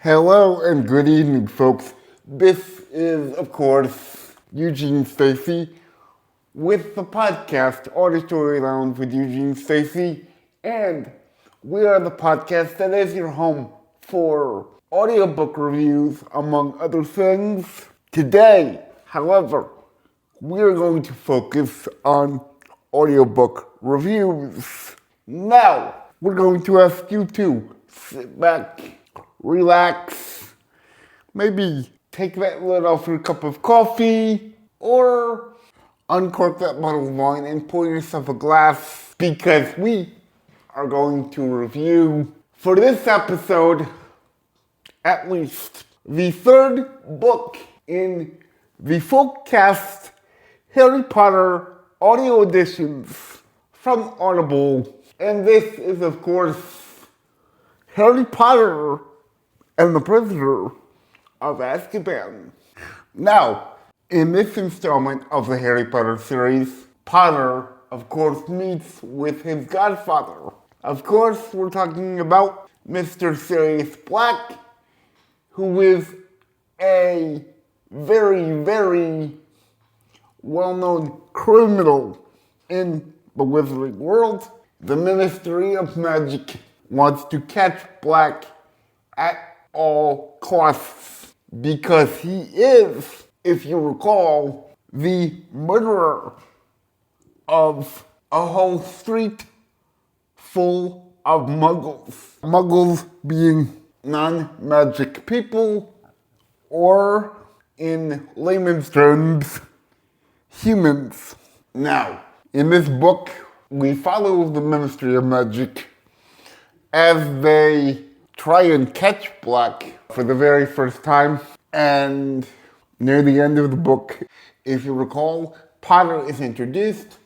Hello and good evening, folks. This is, of course, Eugene Stacy with the podcast Auditory with Eugene Stacy, and we are the podcast that is your home for audiobook reviews, among other things. Today, however, we are going to focus on audiobook reviews. Now, we're going to ask you to sit back, relax, maybe take that lid off your cup of coffee, or uncork that bottle of wine and pour yourself a glass, because we are going to review, for this episode, at least, the third book in the Folkcast Harry Potter audio editions from Audible. And this is, of course, Harry Potter and the Prisoner of Azkaban. Now, in this installment of the Harry Potter series, Potter, of course, meets with his godfather. Of course, we're talking about Mr. Sirius Black, who is a very, very well-known criminal in the wizarding world. The Ministry of Magic wants to catch Black at all costs because he is, if you recall, the murderer of a whole street full of muggles. Muggles being non-magic people, or in layman's terms, humans. Now, in this book, we follow the Ministry of Magic as they try and catch Black for the very first time. And near the end of the book, if you recall, Potter is introduced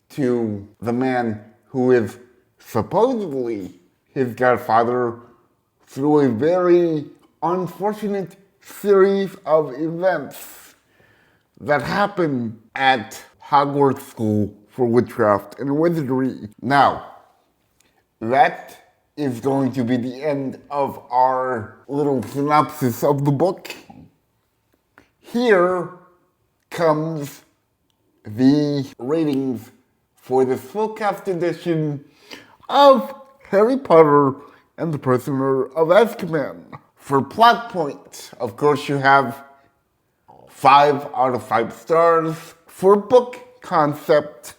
to the man who is supposedly his godfather through a very unfortunate series of events that happen at Hogwarts School for Witchcraft and Wizardry. Now, that is going to be the end of our little synopsis of the book. Here comes the ratings for the full-cast edition of Harry Potter and the Prisoner of Azkaban. For plot points, of course, you have 5 out of 5 stars. For book concept,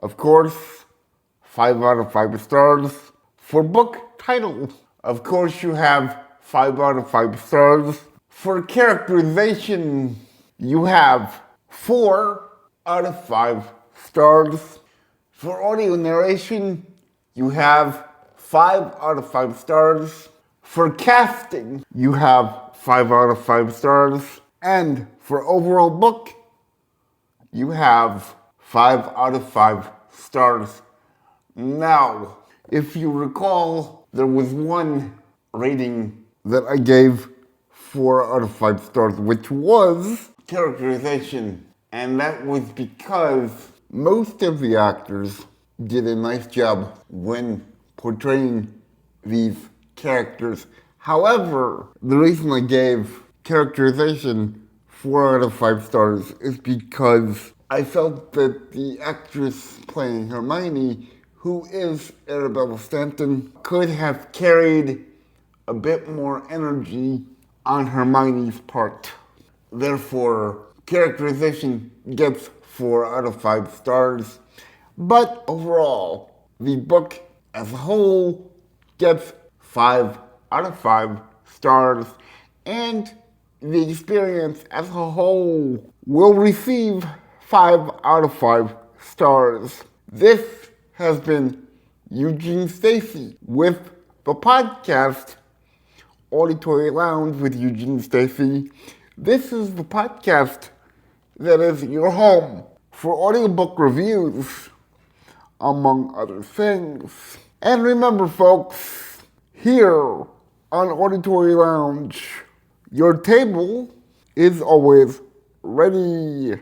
of course, 5 out of 5 stars. For book title, of course, you have 5 out of 5 stars. For characterization, you have 4 out of 5 stars. For audio narration, you have 5 out of 5 stars. For casting, you have 5 out of 5 stars. And for overall book, you have 5 out of 5 stars. Now, if you recall, there was one rating that I gave 4 out of 5 stars, which was characterization. And that was because most of the actors did a nice job when portraying these characters. However, the reason I gave characterization 4 out of 5 stars is because I felt that the actress playing Hermione, who is Arabella Stanton, could have carried a bit more energy on Hermione's part. Therefore, characterization gets 4 out of 5 stars. But overall, the book as a whole gets 5 out of 5 stars, and the experience as a whole will receive 5 out of 5 stars. This has been Eugene Stacy with the podcast Auditory Lounge with Eugene Stacy. This is the podcast that is your home for audiobook reviews, among other things. And remember, folks, here on Auditory Lounge, your table is always ready.